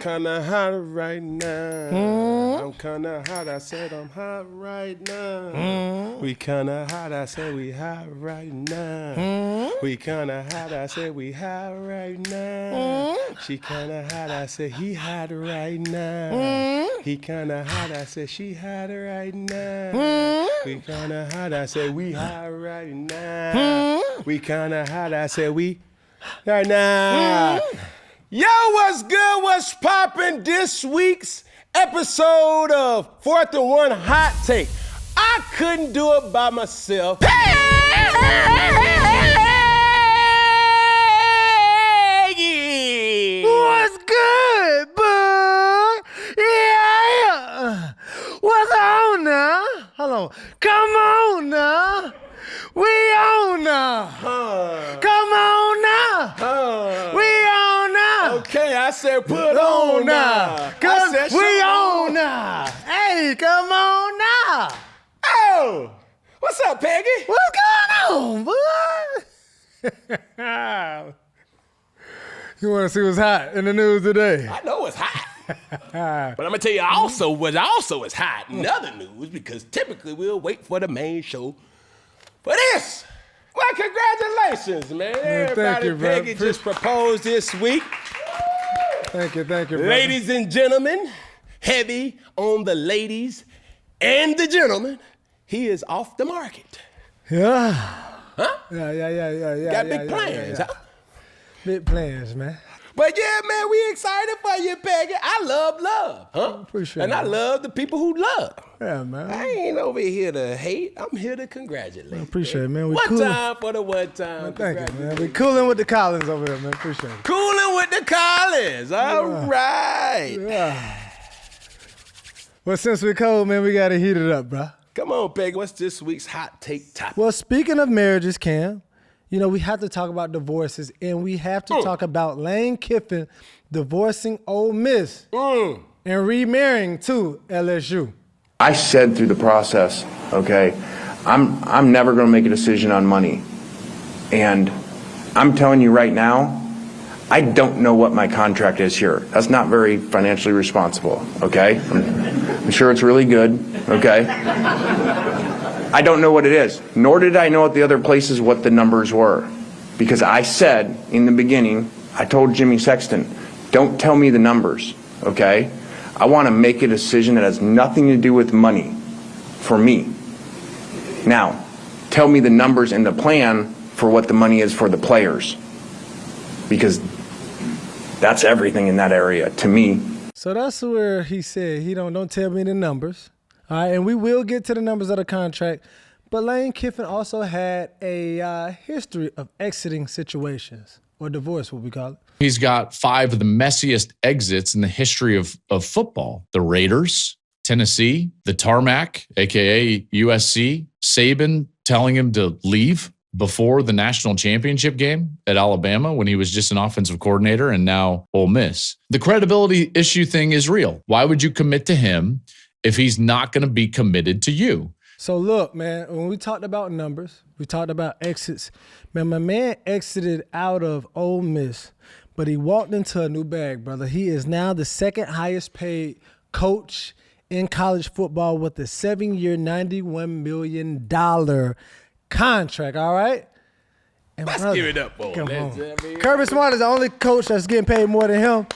kinda hot right now. I'm kinda hot. I said I'm hot right now. We kinda hot. I said we hot right now. We kinda hot. I said we hot right now. She kinda hot. I said he hot right now. He kinda hot. I said she hot right now. We kinda hot. I said we hot right now. We kinda hot. I said we right now. Yo, what's good? What's poppin'? This week's episode of 4th and 1 Hot Take. I couldn't do it by myself. Peggy! What's good, bud? Yeah! What's on now? Hold on. Come on now. We on now. Come on now. We on now. Okay, I said put on now. Cause we on now. Hey, come on now. Oh! What's up, Peggy? What's going on, bud? You want to see what's hot in the news today? I know it's hot. But I'm gonna tell you also what also is hot in other news, because typically we'll wait for the main show for this. Well, congratulations, man. Everybody, you, Peggy just proposed this week. Thank you, brother. Ladies and gentlemen, heavy on the ladies and the gentlemen, he is off the market. Yeah. Huh? Yeah. Got big plans, huh? Big plans, man. But yeah, man, we excited for you, Peggy. I love, huh? Appreciate and it. I love the people who love. Yeah, man. I ain't over here to hate. I'm here to congratulate. I appreciate it, man. We One cool. time for the one time. Man, thank you, man. We cooling with the Collins over here, man. Appreciate it. Cooling with the Collins. All right. Yeah. Well, since we're cold, man, we got to heat it up, bro. Come on, Peggy. What's this week's hot take topic? Well, speaking of marriages, Cam, you know, we have to talk about divorces, and we have to talk about Lane Kiffin divorcing Ole Miss and remarrying to LSU. I said through the process, okay, I'm never going to make a decision on money. And I'm telling you right now, I don't know what my contract is here. That's not very financially responsible, okay? I'm sure it's really good, okay? I don't know what it is, nor did I know at the other places what the numbers were. Because I said in the beginning, I told Jimmy Sexton, don't tell me the numbers, okay? I want to make a decision that has nothing to do with money for me. Now, tell me the numbers and the plan for what the money is for the players. Because that's everything in that area to me. So that's where he said, don't tell me the numbers. All right, and we will get to the numbers of the contract. But Lane Kiffin also had a history of exiting situations, or divorce, what we call it. He's got 5 of the messiest exits in the history of football. The Raiders, Tennessee, the Tarmac, a.k.a. USC, Saban telling him to leave before the national championship game at Alabama when he was just an offensive coordinator, and now Ole Miss. The credibility issue thing is real. Why would you commit to him if he's not going to be committed to you? So look, man, when we talked about numbers, we talked about exits. Man, my man exited out of Ole Miss, but he walked into a new bag, brother. He is now the second highest paid coach in college football with a 7-year, $91 million contract, all right? And Let's brother, give it up, boy. come on. Kirby Smart is the only coach that's getting paid more than him.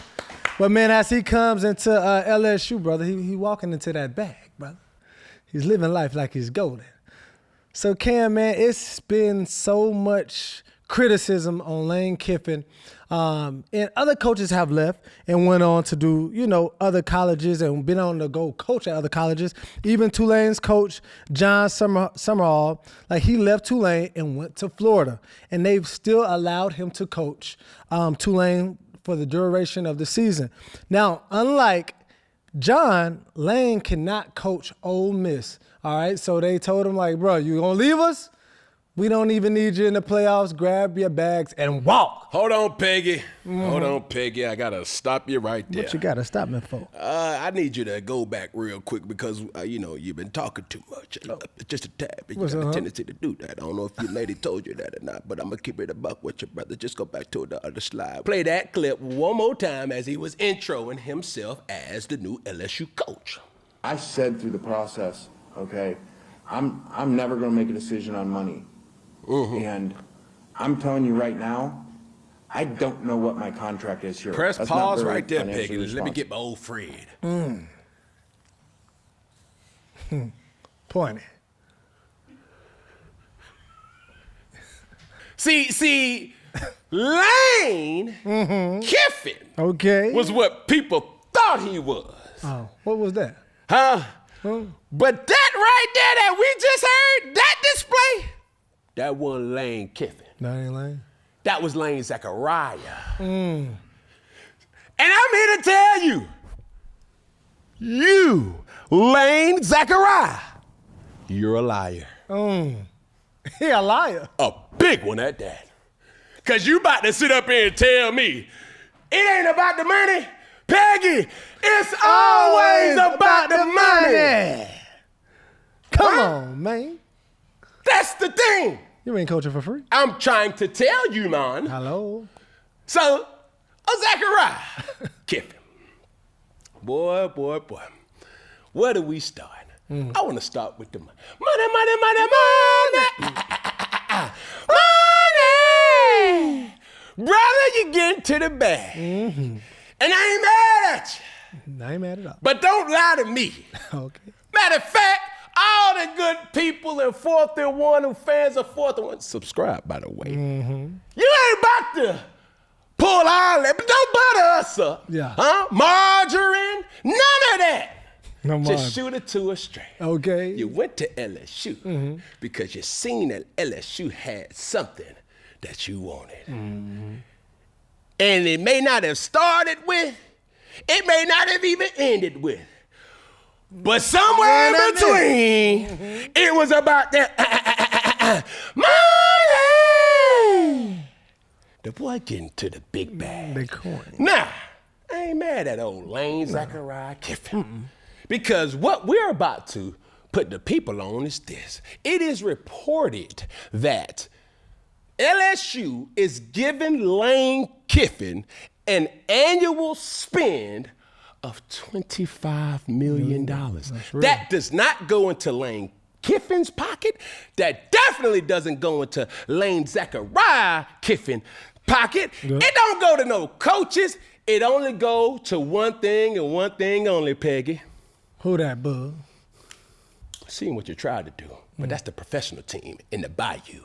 But, man, as he comes into LSU, brother, he walking into that bag, brother. He's living life like he's golden. So, Cam, man, it's been so much criticism on Lane Kiffin. And other coaches have left and went on to do, other colleges and been on to go coach at other colleges. Even Tulane's coach, John Summerall, like he left Tulane and went to Florida. And they've still allowed him to coach Tulane for the duration of the season. Now, unlike John, Lane cannot coach Ole Miss. All right, so they told him, like, bro, you gonna leave us? We don't even need you in the playoffs. Grab your bags and walk. Hold on, Peggy. Hold on, Peggy. I got to stop you right there. What you got to stop me for? I need you to go back real quick because, you've been talking too much. Just a tad. You got a tendency to do that. I don't know if your lady told you that or not, but I'm going to keep it a buck with you, brother. Just go back to the other slide. Play that clip one more time as he was introing himself as the new LSU coach. I said through the process, okay, I'm never going to make a decision on money. And I'm telling you right now, I don't know what my contract is here. Press That's not pause very right there, financially Peggy. Let me responsible. get my old Fred. Point it. See, Lane Kiffin Okay. was what people thought he was. Oh, what was that? Huh? But that right there that we just heard, that display, that wasn't Lane Kiffin. That ain't Lane. That was Lane Zachariah. And I'm here to tell you, Lane Zachariah, you're a liar. He a liar. A big one at that. Cause you about to sit up here and tell me it ain't about the money. Peggy, it's always about the money. Come on, man. That's the thing. You ain't coaching for free. I'm trying to tell you, man. Hello. So, Zachariah, Kiffin. Boy. Where do we start? I want to start with the money. Money. Money! Brother, you get into the bag. And I ain't mad at you. I ain't mad at all. But don't lie to me. Okay. Matter of fact, all the good people in 4th and 1 who fans of 4th and 1, subscribe, by the way. You ain't about to pull all that, but don't butter us up. Yeah. Huh? Margarine, none of that. No more. Just shoot it to us straight. Okay. You went to LSU because you seen that LSU had something that you wanted. And it may not have started with, it may not have even ended with. But somewhere in between, it was about that money. The boy getting to the big bag. Big coin. Now, I ain't mad at old Lane Zachariah Kiffin. Because what we're about to put the people on is this. It is reported that LSU is giving Lane Kiffin an annual spend of $25 million. That does not go into Lane Kiffin's pocket. That definitely doesn't go into Lane Zachariah Kiffin pocket. Good. It don't go to no coaches. It only go to one thing and one thing only, Peggy. Who that, bug? Seeing what you tried to do, but that's the professional team in the bayou.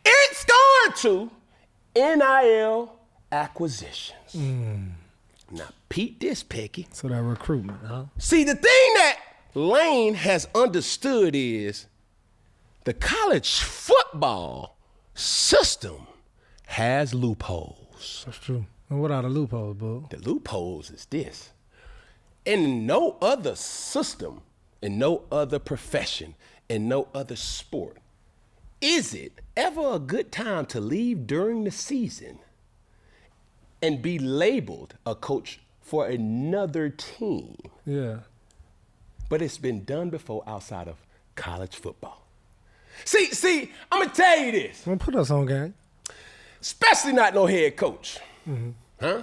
It's going to NIL acquisitions. Now, Pete this, Peggy. So that recruitment, huh? See, the thing that Lane has understood is the college football system has loopholes. That's true. And what are the loopholes, bug? The loopholes is this. In no other system, in no other profession, in no other sport, is it ever a good time to leave during the season and be labeled a coach for another team? Yeah. But it's been done before outside of college football. See, I'm gonna tell you this. Well, put us on game. Especially not no head coach. Huh?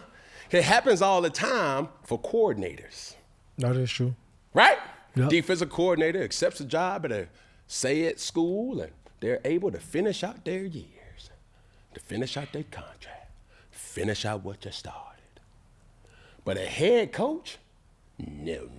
It happens all the time for coordinators. That is true. Right? Yep. Defensive coordinator accepts a job at a say-it school, and they're able to finish out their years, to finish out their contract, finish out what you started. But a head coach, no.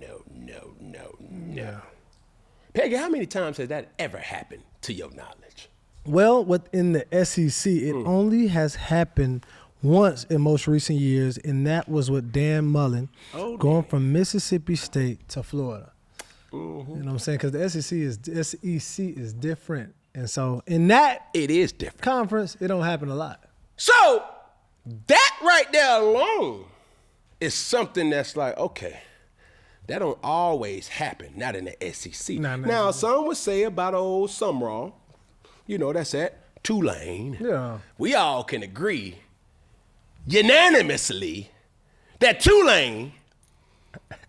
Peggy, how many times has that ever happened to your knowledge? Well, within the SEC, it only has happened once in most recent years, and that was with Dan Mullen going from Mississippi State to Florida. You know what I'm saying? Because the SEC is different. And so in that It is different. conference, it don't happen a lot. So that right there alone is something that's like, okay, That don't always happen, not in the SEC. Nah. Now, some would say about old Summerall, that's at Tulane. Yeah. We all can agree unanimously that Tulane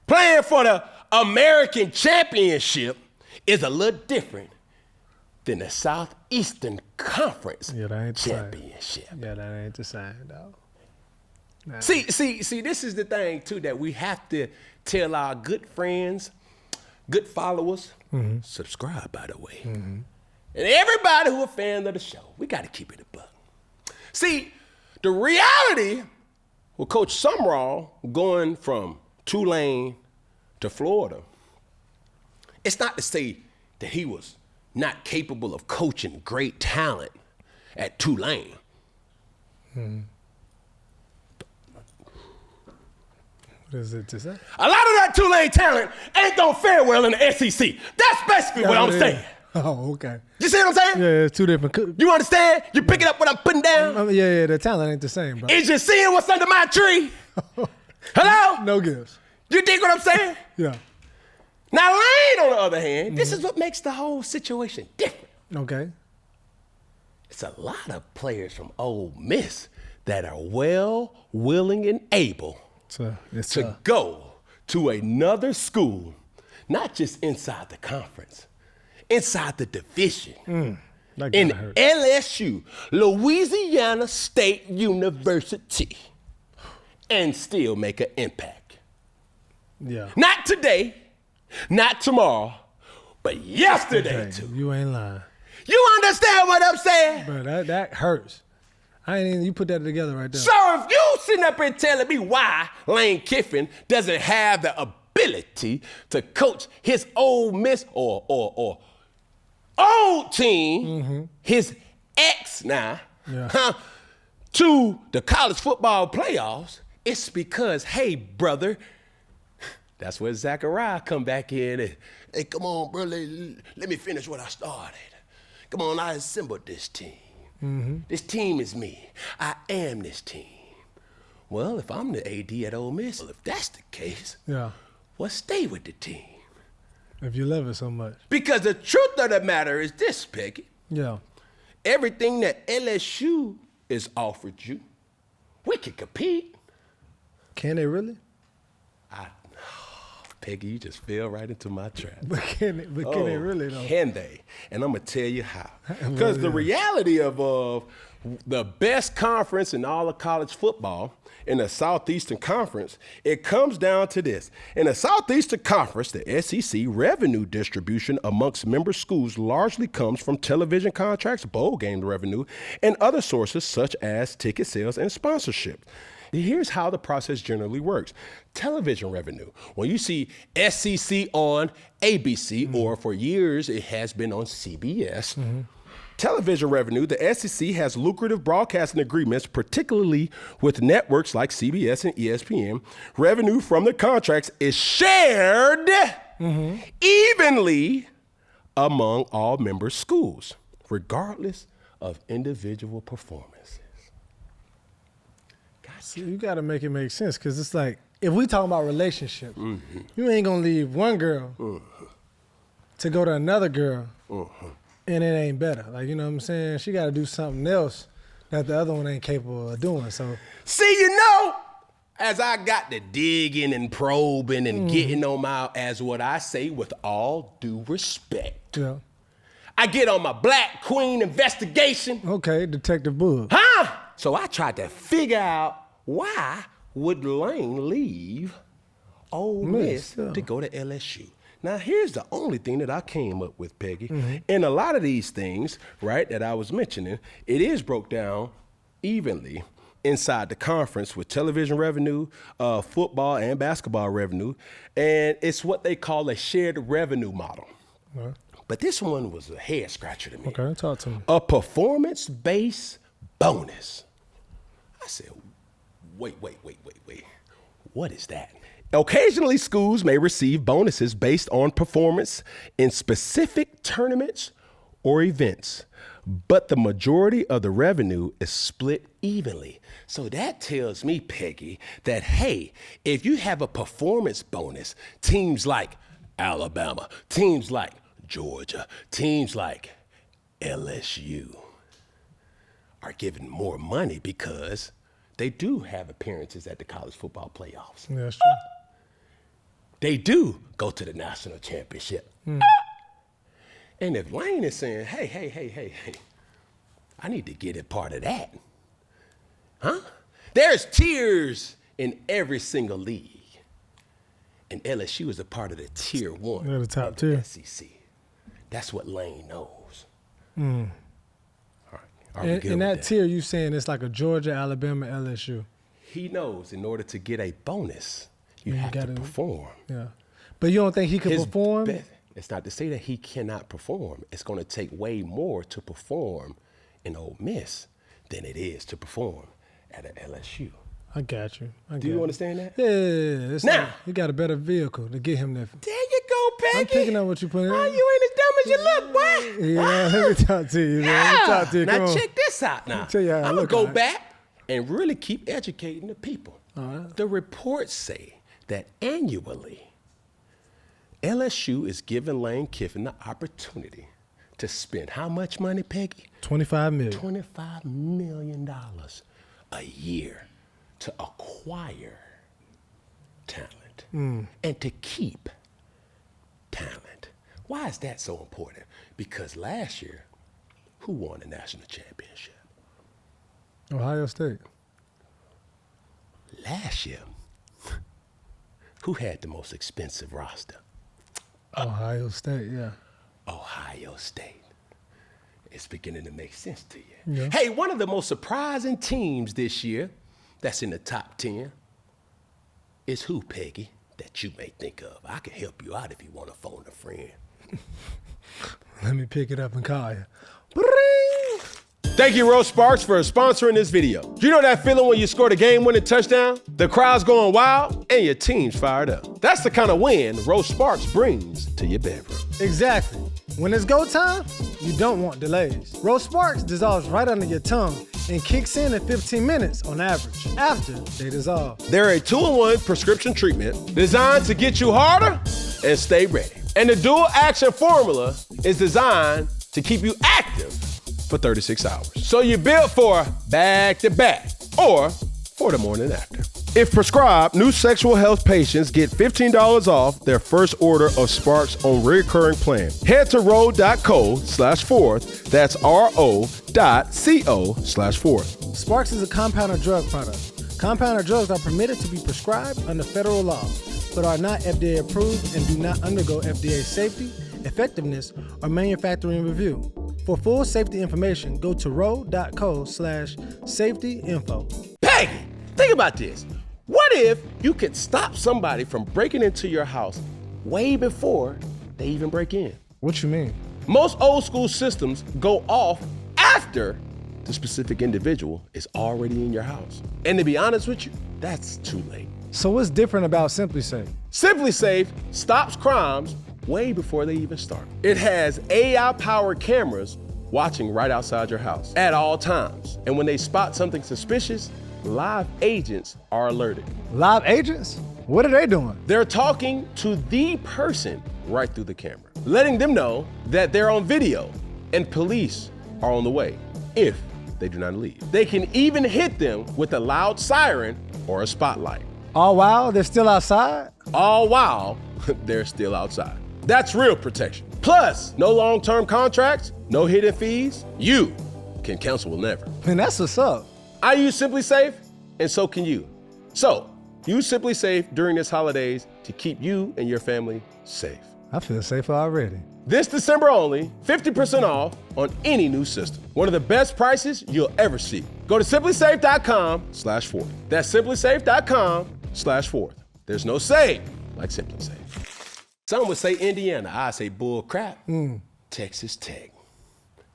playing for the American Championship is a little different than the Southeastern Conference Championship. Yeah, that ain't the same, dog. Nah. See, this is the thing, too, that we have to tell our good friends, good followers, subscribe, by the way, and everybody who a fan of the show, we got to keep it a buck. See, the reality with Coach Summerall going from Tulane to Florida, it's not to say that he was not capable of coaching great talent at Tulane. What is it to say? A lot of that Tulane talent ain't gonna fare well in the SEC. That's basically what I'm saying. Oh, okay. You see what I'm saying? Yeah, it's two different. You understand? You picking up what I'm putting down? Yeah, the talent ain't the same, bro. Is you seeing what's under my tree? Hello? No gifts. You dig what I'm saying? Yeah. Now, Lane, on the other hand, this is what makes the whole situation different. Okay. It's a lot of players from Ole Miss that are well, willing, and able to go to another school, not just inside the conference, inside the division, in LSU, Louisiana State University, and still make an impact. Yeah. Not today, not tomorrow, but yesterday too. You ain't lying. You understand what I'm saying? Bro, that hurts. You put that together right there. So if you sitting up here telling me why Lane Kiffin doesn't have the ability to coach his Ole Miss or old team, his ex now, to the college football playoffs, it's because, hey, brother, that's where Zachariah come back in and, hey, come on, bro, let me finish what I started. Come on, I assembled this team. This team is me. I am this team. Well, if I'm the AD at Ole Miss, if that's the case, well, stay with the team. If you love it so much. Because the truth of the matter is this, Peggy. Yeah. Everything that LSU is offered you, we can compete. Can they really? Peggy, you just fell right into my trap. But can they really, though? Can they? And I'm going to tell you how. Because the reality of the best conference in all of college football, in the Southeastern Conference, it comes down to this. In the Southeastern Conference, the SEC revenue distribution amongst member schools largely comes from television contracts, bowl game revenue, and other sources such as ticket sales and sponsorship. Here's how the process generally works. Television revenue. When you see SEC on ABC, or for years it has been on CBS, television revenue, the SEC has lucrative broadcasting agreements, particularly with networks like CBS and ESPN. Revenue from the contracts is shared evenly among all member schools, regardless of individual performances. You got to make it make sense, because it's like, if we talking about relationships, you ain't going to leave one girl to go to another girl and it ain't better. Like, you know what I'm saying? She got to do something else that the other one ain't capable of doing. So, see, as I got to digging and probing and getting on my, as what I say with all due respect, I get on my Black Queen investigation. Okay, Detective Boog. So I tried to figure out, why would Lane leave Ole Miss to go to LSU? Now, here's the only thing that I came up with, Peggy. And a lot of these things, right, that I was mentioning, it is broke down evenly inside the conference with television revenue, football and basketball revenue, and it's what they call a shared revenue model. But this one was a head scratcher to me. Okay, talk to me. A performance-based bonus. I said, wait. What is that? Occasionally, schools may receive bonuses based on performance in specific tournaments or events, but the majority of the revenue is split evenly. So that tells me, Peggy, that, hey, if you have a performance bonus, teams like Alabama, teams like Georgia, teams like LSU are given more money because they do have appearances at the college football playoffs. Yeah, that's true. They do go to the national championship. And if Lane is saying, hey, I need to get a part of that, huh? There's tiers in every single league. And LSU is a part of the tier 1. They're the top of tier. SEC. That's what Lane knows. Mm. All right. In that tier, you saying it's like a Georgia, Alabama, LSU. He knows in order to get a bonus, you have to perform. Yeah. But you don't think he could perform? It's not to say that he cannot perform. It's going to take way more to perform in Ole Miss than it is to perform at an LSU. I got you. Do you understand that? Yeah. Now, he got a better vehicle to get him there. There you go, Peggy. I'm picking up what you put in. Oh, you ain't as dumb as you look, boy. Yeah, let me talk to you, man. Let me talk to you. Now, Come on. check this out now. Tell you how I I'm going look, to go all right? back and really keep educating the people. All right. The reports say that annually, LSU is giving Lane Kiffin the opportunity to spend how much money, Peggy? $25 million. $25 million a year to acquire talent and to keep talent. Why is that so important? Because last year, who won the national championship? Ohio State. Last year, who had the most expensive roster? Ohio State, yeah. Ohio State. It's beginning to make sense to you. Yeah. Hey, one of the most surprising teams this year that's in the top 10 is who, Peggy, that you may think of? I can help you out if you want to phone a friend. Let me pick it up and call you. Thank you, Rose Sparks, for sponsoring this video. You know that feeling when you scored a game-winning touchdown? The crowd's going wild and your team's fired up. That's the kind of win Rose Sparks brings to your bedroom. Exactly. When it's go time, you don't want delays. Rose Sparks dissolves right under your tongue and kicks in 15 minutes on average after they dissolve. They're a 2-in-1 prescription treatment designed to get you harder and stay ready. And the dual action formula is designed to keep you active for 36 hours. So you're built for back-to-back or for the morning after. If prescribed, new sexual health patients get $15 off their first order of Sparks on recurring plan. Head to ro.co/4th. That's ro.co/4th. Sparks is a compounded drug product. Compounded drugs are permitted to be prescribed under federal law, but are not FDA approved and do not undergo FDA safety, effectiveness, or manufacturing review. For full safety information, go to ro.co/safety-info. Peggy, think about this. What if you could stop somebody from breaking into your house way before they even break in? What you mean? Most old school systems go off after the specific individual is already in your house. And to be honest with you, that's too late. So what's different about SimpliSafe? SimpliSafe stops crimes way before they even start. It has AI-powered cameras watching right outside your house at all times. And when they spot something suspicious, live agents are alerted. Live agents? What are they doing? They're talking to the person right through the camera, letting them know that they're on video and police are on the way if they do not leave. They can even hit them with a loud siren or a spotlight. All while they're still outside? All while they're still outside. That's real protection. Plus, no long-term contracts, no hidden fees. You can cancel whenever. Man, that's what's up. I use SimpliSafe, and so can you. So, use SimpliSafe during this holidays to keep you and your family safe. I feel safer already. This December only, 50% off on any new system. One of the best prices you'll ever see. Go to SimpliSafe.com/4th. That's SimpliSafe.com/4th. There's no save like SimpliSafe. Some would say Indiana, I say bull crap. Texas Tech.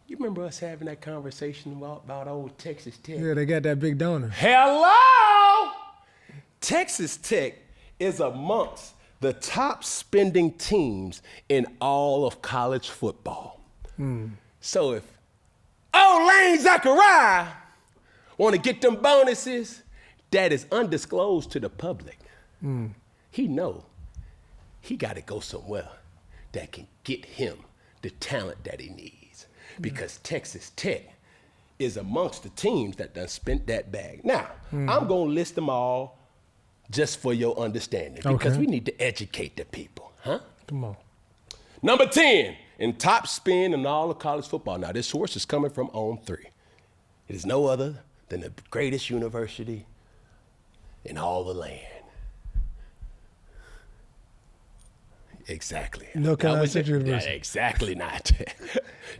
You remember us having that conversation about old Texas Tech? Yeah, they got that big donor. Hello! Texas Tech is amongst the top spending teams in all of college football. So if Oh, Lane Zachariah want to get them bonuses that is undisclosed to the public. He know he got to go somewhere that can get him the talent that he needs. Because Texas Tech is amongst the teams that done spent that bag. Now, I'm going to list them all just for your understanding because we need to educate the people, huh? Come on. Number 10 in top spin in all of college football. Now, this source is coming from On3. It is no other than the greatest university in all the land. Exactly. No Carolina State University. Yeah, exactly not.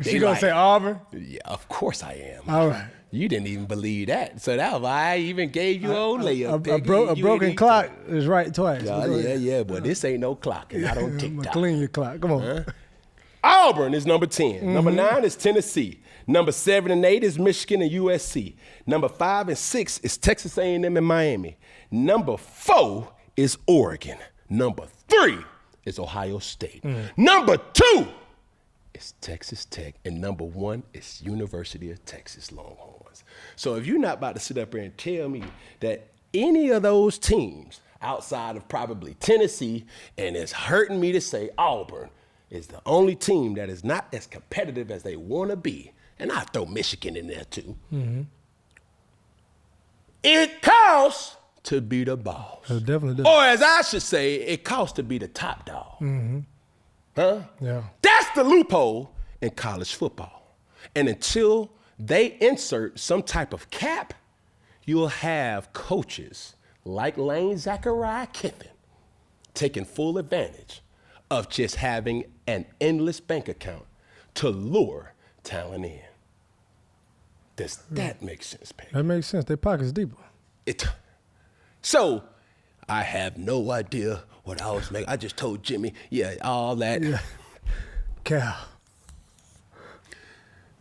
She gonna say Auburn? Yeah, of course I am. All right. You didn't even believe that. So that was why I even gave you a layup. A broken clock is right twice. Yeah, but this ain't no clock, and I don't I'm TikTok. gonna clean your clock. Come on. Auburn is number 10. Number 9 is Tennessee. Number 7 and 8 is Michigan and USC. Number 5 and 6 is Texas A&M and Miami. Number 4 is Oregon. Number 3 is Ohio State. Number 2 is Texas Tech. And number 1 is University of Texas Longhorns. So if you're not about to sit up here and tell me that any of those teams outside of probably Tennessee, and it's hurting me to say Auburn, is the only team that is not as competitive as they want to be, and I throw Michigan in there too. It costs to be the boss. It definitely does. Or as I should say, it costs to be the top dog. Huh? Yeah. That's the loophole in college football. And until they insert some type of cap, you'll have coaches like Lane Zachariah Kiffin taking full advantage of just having an endless bank account to lure talent in. Does that make sense, Peggy? That makes sense. Their pockets deeper. So I have no idea what I was making. I just told Jimmy, all that. Yeah. Cal.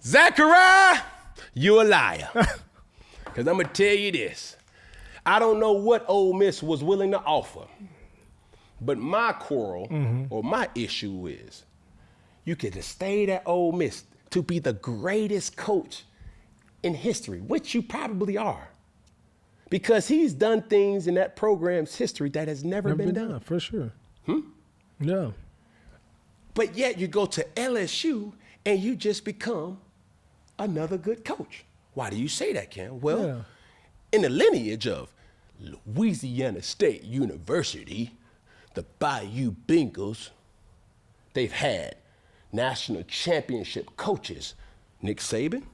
Zachariah, you a liar. Because I'm going to tell you this. I don't know what Ole Miss was willing to offer. But my quarrel or my issue is you could have stayed at Ole Miss to be the greatest coach in history, which you probably are. Because he's done things in that program's history that has never been done. For sure. Yeah. But yet you go to LSU and you just become another good coach. Why do you say that, Cam? Well, in the lineage of Louisiana State University, the Bayou Bengals, they've had national championship coaches. Nick Saban,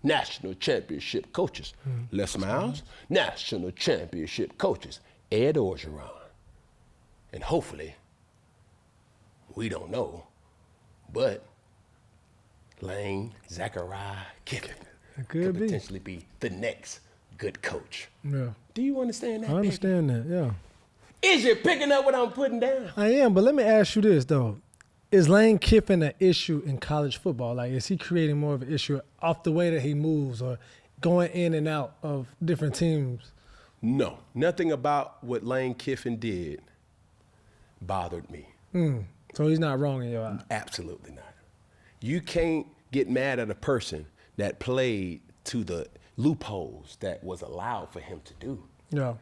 national championship coaches. Les Miles, national championship coaches. Ed Orgeron. And hopefully, we don't know, but Lane Zachariah Kiffin could potentially be the next good coach. Yeah. Do you understand that? I understand that, yeah. Is you picking up what I'm putting down? I am, but let me ask you this, though. Is Lane Kiffin an issue in college football? Like, is he creating more of an issue off the way that he moves or going in and out of different teams? No. Nothing about what Lane Kiffin did bothered me. So he's not wrong in your eyes? Absolutely not. You can't get mad at a person that played to the loopholes that was allowed for him to do. Yeah.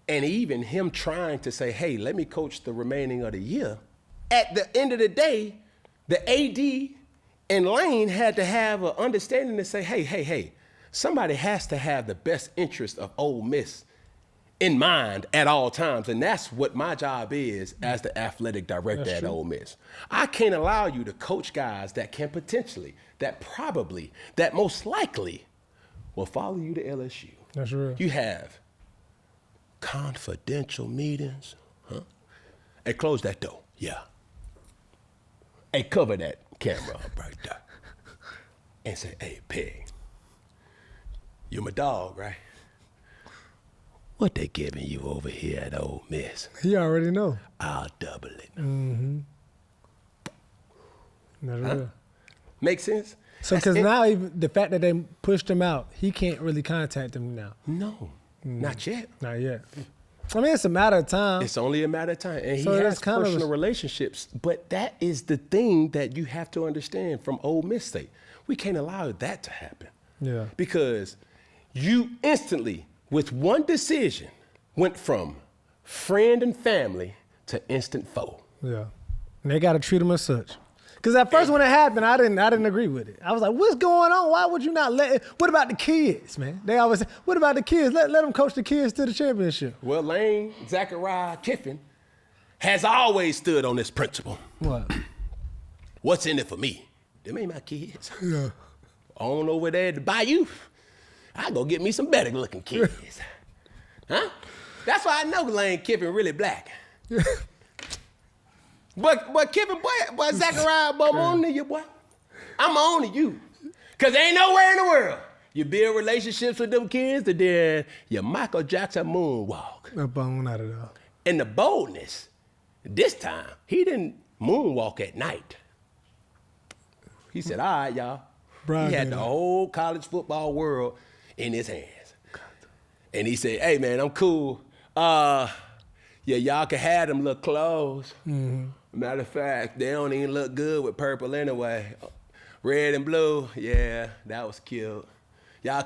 And even him trying to say, hey, let me coach the remaining of the year. At the end of the day, the AD and Lane had to have an understanding to say, hey, somebody has to have the best interest of Ole Miss in mind at all times. And that's what my job is as the athletic director at Ole Miss. I can't allow you to coach guys that can potentially, that probably, that most likely will follow you to LSU. That's real. You have confidential meetings, huh? Hey, close that door. Yeah. Hey, cover that camera up right there. And say, hey, Peg, you're my dog, right? What they giving you over here at Ole Miss? He already know. I'll double it. That's real. Make sense? So, because now even the fact that they pushed him out, he can't really contact him now. No, not yet. Not yet. I mean, it's a matter of time. It's only a matter of time. And So he that's has kind of personal relationships. But that is the thing that you have to understand from Ole Miss State. We can't allow that to happen. Yeah. Because you instantly, with one decision, went from friend and family to instant foe. Yeah. And they got to treat them as such. Because at first when it happened, I didn't agree with it. I was like, what's going on? Why would you not let it? What about the kids, man? They always say, what about the kids? Let them coach the kids to the championship. Well, Lane, Zachariah, Kiffin has always stood on this principle. What? What's in it for me? Them ain't my kids. Yeah. On over there at the bayou, I go get me some better looking kids. Huh? That's why I know Lane Kiffin really black. But Kiffin, boy, Zachariah, boy, I'm on to you, boy. I'm on to you. Because ain't nowhere in the world you build relationships with them kids that then you Michael Jackson moonwalk. No bone out of it all. And the boldness, this time, he didn't moonwalk at night. He said, all right, y'all. Brian he had the whole college football world in his hands. And he said, hey, man, I'm cool. Yeah, y'all can have them little clothes. Mm-hmm. Matter of fact, they don't even look good with purple anyway. Red and blue, yeah, that was cute. Y'all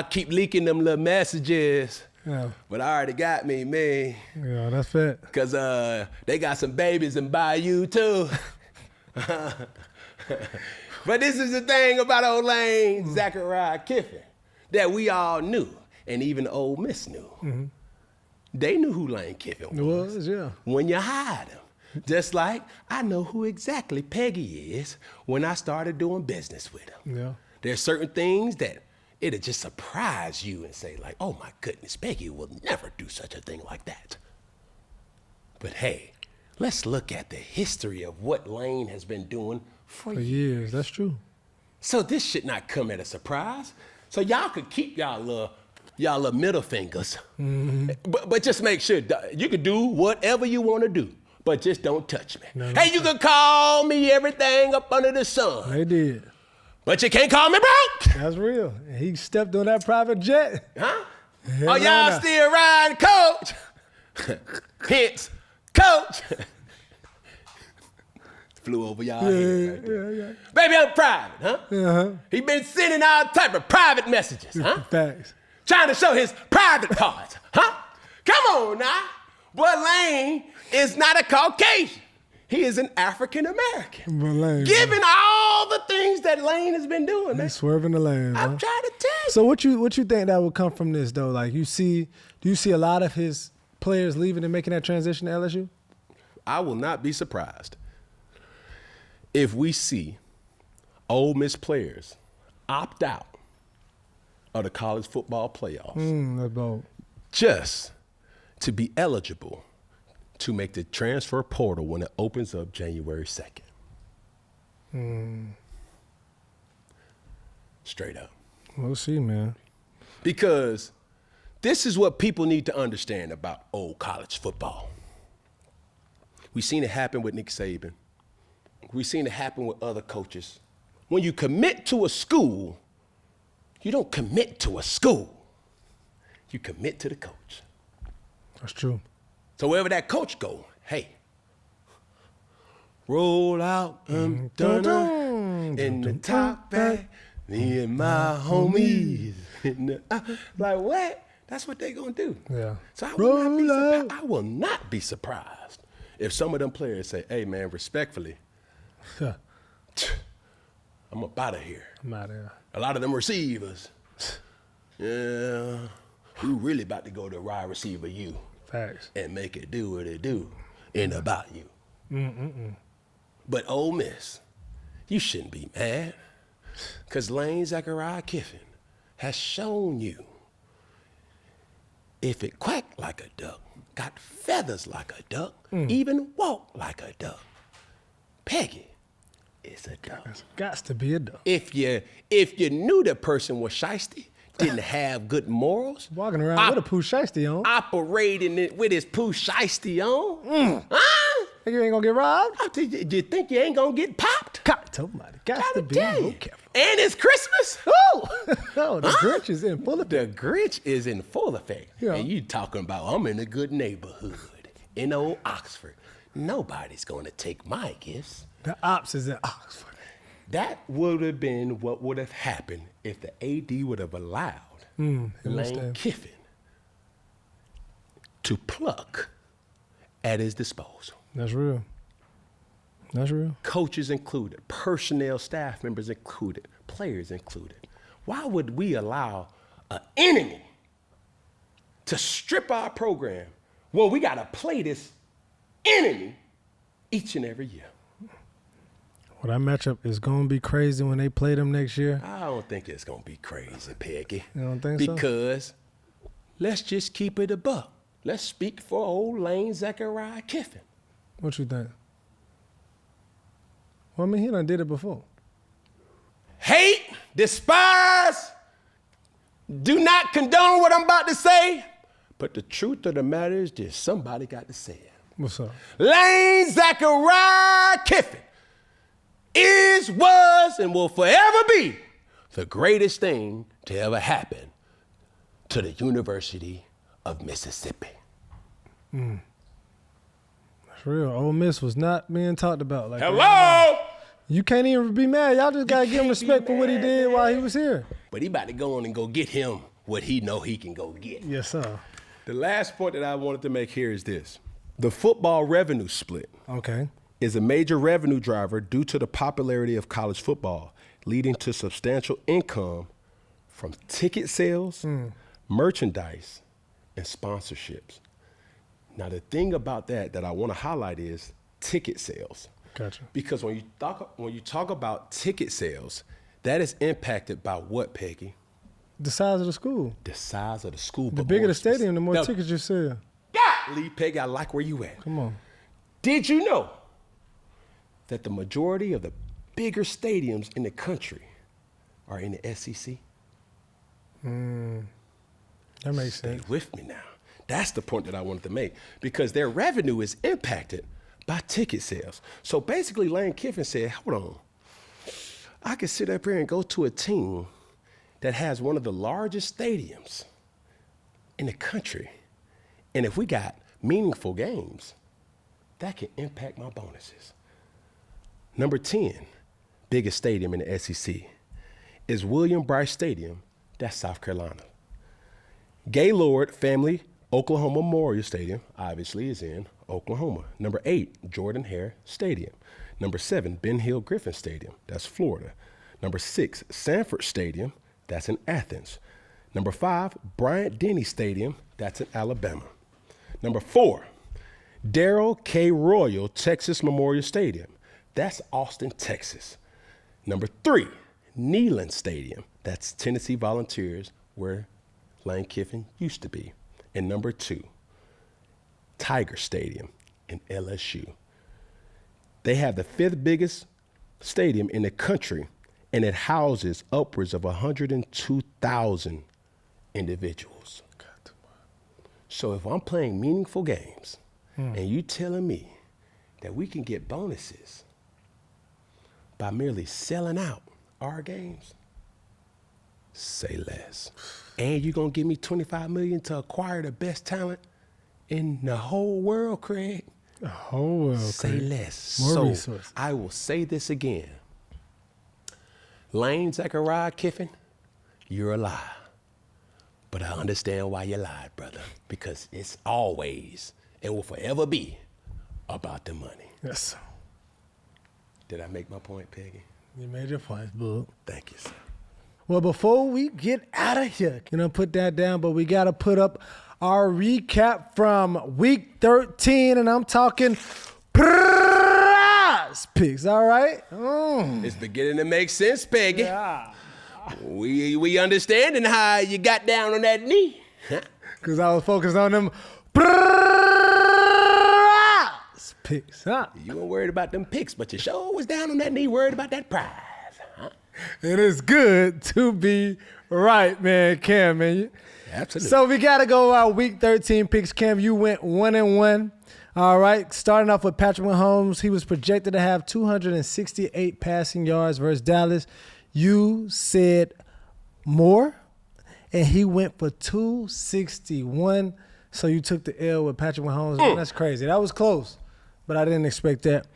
keep leaking them little messages. Yeah. But I already got me. Yeah, that's it. Because they got some babies in Bayou, too. But this is the thing about old Lane, Zachariah Kiffin, that we all knew, and even Ole Miss knew. Mm-hmm. They knew who Lane Kiffin was. Yeah. When you hired him. Just like I know who exactly Peggy is when I started doing business with him. Yeah. There's certain things that it'll just surprise you and say like, oh my goodness, Peggy will never do such a thing like that. But hey, let's look at the history of what Lane has been doing for years. That's true. So this should not come at a surprise. So y'all could keep y'all little middle fingers, but just make sure you can do whatever you want to do, but just don't touch me. No, hey, you can call me everything up under the sun. They did. But you can't call me broke. That's real. And he stepped on that private jet. Huh? Oh, y'all still riding coach? Hence, coach. Flew over y'all head. Yeah. Baby, I'm private, huh? Uh-huh. He been sending all type of private messages, huh? Facts. Trying to show his private parts, huh? Come on now. Boy, Lane is not a Caucasian. He is an African-American. Given all the things that Lane has been doing. He's swerving the lane. I'm trying to tell you. So what you think that would come from this, though? Like, do you see a lot of his players leaving and making that transition to LSU? I will not be surprised if we see Ole Miss players opt out of the college football playoffs. That's bold. Just to be eligible to make the transfer portal when it opens up January 2nd. Straight up. We'll see, man. Because this is what people need to understand about old college football. We've seen it happen with Nick Saban. We've seen it happen with other coaches. When you commit to a school, you don't commit to a school. You commit to the coach. That's true. So wherever that coach go, hey, roll out, in the top back, me and my homies. Like what? That's what they gonna do. Yeah. So I will not be surprised if some of them players say, hey man, respectfully, I'm up out of here. I'm out of here. A lot of them receivers, yeah, we really about to go to wide receiver you. Facts. And make it do what it do in about you. But Ole Miss, you shouldn't be mad, because Lane Zachariah Kiffin has shown you if it quacked like a duck, got feathers like a duck, even walk like a duck, Peggy is a duck. It's got to be a duck. If you knew the person was shiesty, didn't have good morals, walking around with a poo shiesty on, operating it with his poo shiesty on, think you ain't gonna get robbed? Do you think you ain't gonna get popped? Somebody got to be careful. And it's Christmas. Oh, the Grinch is in full effect. The Grinch is in full effect. Yeah. And you talking about I'm in a good neighborhood in old Oxford. Nobody's gonna take my gifts. The ops is in Oxford. That would have been what would have happened if the AD would have allowed Lane Kiffin to pluck at his disposal. That's real. That's real. Coaches included, personnel, staff members included, players included. Why would we allow an enemy to strip our program when we got to play this enemy each and every year? Well, that matchup is going to be crazy when they play them next year. I don't think it's going to be crazy, Peggy. You don't think so? Because let's just keep it a buck. Let's speak for old Lane Zachariah Kiffin. What you think? Well, I mean, he done did it before. Hate, despise, do not condone what I'm about to say, but the truth of the matter is this, somebody got to say it. What's up? Lane Zachariah Kiffin is, was, and will forever be the greatest thing to ever happen to the University of Mississippi. That's real. Ole Miss was not being talked about like that. Hello? You can't even be mad. Y'all just got to give him respect for what he did while he was here. But he about to go on and go get him what he know he can go get. Yes, sir. The last point that I wanted to make here is this. The football revenue split Okay. is a major revenue driver due to the popularity of college football, leading to substantial income from ticket sales, merchandise, and sponsorships. Now, the thing about that I want to highlight is ticket sales. Gotcha. Because when you talk about ticket sales, that is impacted by what, Peggy? The size of the school. The size of the school. The bigger the stadium, the more tickets you sell. Lee, Peggy, I like where you at. Come on. Did you know that the majority of the bigger stadiums in the country are in the SEC? That makes Stay sense. with me now. That's the point that I wanted to make, because their revenue is impacted by ticket sales. So basically, Lane Kiffin said, hold on, I could sit up here and go to a team that has one of the largest stadiums in the country, and if we got meaningful games, that can impact my bonuses. Number 10, biggest stadium in the SEC, is William Bryce Stadium. That's South Carolina. Gaylord Family Oklahoma Memorial Stadium, obviously, is in Oklahoma. Number 8, Jordan Hare Stadium. Number 7, Ben Hill Griffin Stadium. That's Florida. Number 6, Sanford Stadium. That's in Athens. Number 5, Bryant Denny Stadium. That's in Alabama. Number 4, Darrell K. Royal Texas Memorial Stadium. That's Austin, Texas. Number 3, Neyland Stadium. That's Tennessee Volunteers, where Lane Kiffin used to be. And number 2, Tiger Stadium in LSU. They have the 5th biggest stadium in the country, and it houses upwards of 102,000 individuals. So if I'm playing meaningful games and you telling me that we can get bonuses by merely selling out our games, say less. And you're going to give me $25 million to acquire the best talent in the whole world, Craig? The whole world. Say Craig. less. More So resources. I will say this again. Lane Zachariah Kiffin, you're a lie. But I understand why you lied, brother, because it's always and will forever be about the money. Yes. Did I make my point, Peggy? You made your point, boo. Thank you, sir. Well, before we get out of here, put that down, but we got to put up our recap from week 13, and I'm talking PRIZEPICKS, all right? It's beginning to make sense, Peggy. Yeah. We understanding how you got down on that knee. Because I was focused on them PRIZEPICks, huh? You weren't worried about them picks, but you sure was down on that knee worried about that prize. Huh? It is good to be right, man, Cam, man. Absolutely. So we got to go our week 13 picks. Cam, you went 1-1. All right, starting off with Patrick Mahomes. He was projected to have 268 passing yards versus Dallas. You said more, and he went for 261. So you took the L with Patrick Mahomes. Man, that's crazy. That was close, but I didn't expect that.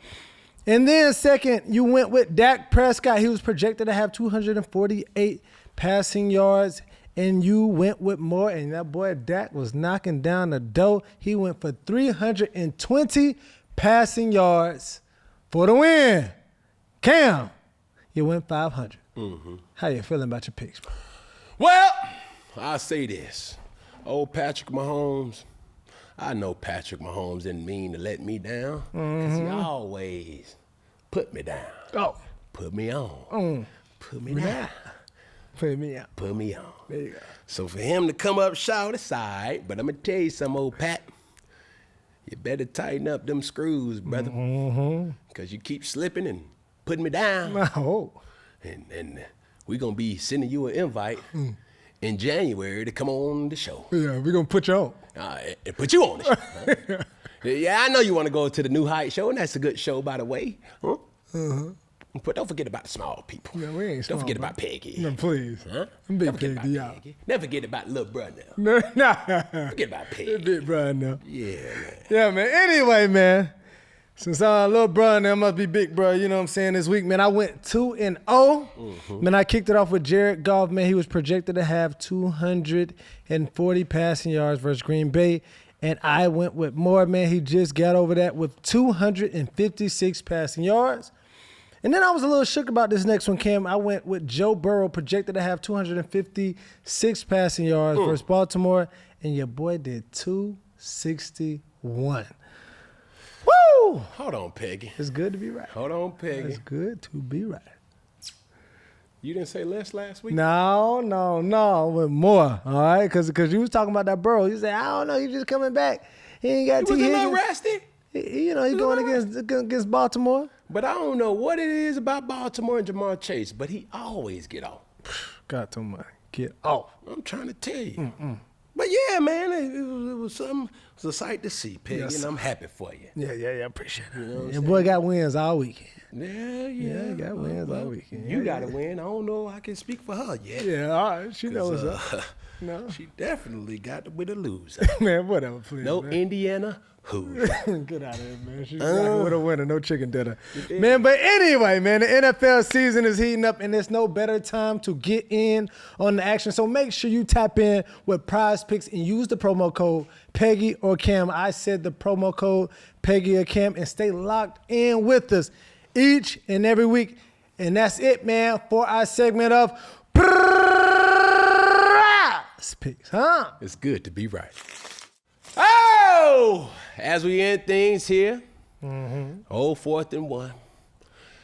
And then second, you went with Dak Prescott. He was projected to have 248 passing yards. And you went with more, and that boy Dak was knocking down the dough. He went for 320 passing yards for the win. Cam, you went 500. Mm-hmm. How you feeling about your picks, bro? Well, I'll say this. Old Patrick Mahomes, I know Patrick Mahomes didn't mean to let me down because he always put me down. Oh. Put me on. Put me down. Put me out. Put me on. There you go. So for him to come up short, it's all right. But I'm going to tell you something, old Pat. You better tighten up them screws, brother. Because you keep slipping and putting me down. Oh. And we're going to be sending you an invite in January to come on the show. Yeah, we're going to put you on. And put you on the show. Yeah, I know you want to go to the New Heights show, and that's a good show, by the way. Huh? But don't forget about the small people. Yeah, we ain't small. Don't forget about Peggy. No, please. Huh? I'm big Peggy, y'all. Never forget about little brother. Nah. Forget about Peggy. Big brother now. Yeah, man. Yeah, man. Anyway, man. Since I'm little brother now, must be big brother. You know what I'm saying? This week, man, I went 2-0. Man, I kicked it off with Jared Goff. Man, he was projected to have 240 passing yards versus Green Bay. And I went with more, man. He just got over that with 256 passing yards. And then I was a little shook about this next one, Cam. I went with Joe Burrow, projected to have 256 passing yards versus Baltimore, and your boy did 261. Woo! Hold on, Peggy. It's good to be right. Hold on, Peggy. It's good to be right. You didn't say less last week? No, with more, all right? Because you was talking about that Burrow. You said, I don't know, he's just coming back. He ain't got He was T. a little Higgins. resty. He's going against Baltimore. But I don't know what it is about Baltimore and Jamar Chase, but he always get off. Got too much. Get off. I'm trying to tell you. But yeah, man, it was something. It was a sight to see, Peggy, Yes, and I'm happy for you. Yeah, appreciate it. You know what Your I'm boy got wins all weekend. Yeah, he got wins all weekend. You got to win. I don't know. I can speak for her yet. Yeah, all right. She knows up. No, she definitely got to be the loser. Man, whatever, please. No man. Indiana Hoosiers. Get out of here, man. She's with a winner, no chicken dinner. Man, but anyway, man, the NFL season is heating up, and there's no better time to get in on the action. So make sure you tap in with PrizePicks and use the promo code Peggy or Cam. I said the promo code Peggy or Cam, and stay locked in with us each and every week. And that's it, man, for our segment of PrizePicks, huh? It's good to be right. Oh, as we end things here, 4th and 1.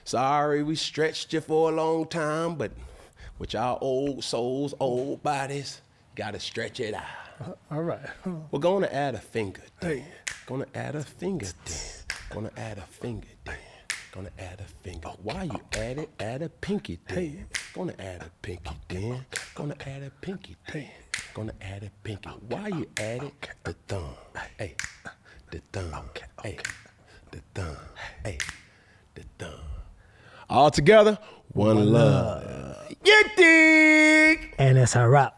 Sorry we stretched you for a long time, but with y'all old souls, old bodies, got to stretch it out. All right. We're going to add a finger then. Going to add a finger then. Going to add a finger then. Gonna add a finger. Why you add a pinky then. Gonna add a pinky then. Gonna add a pinky then. Gonna add a pinky. Why you add the thumb? Hey, the thumb. Hey, the thumb. Hey, the thumb. All together, one love. You dig? And it's a wrap.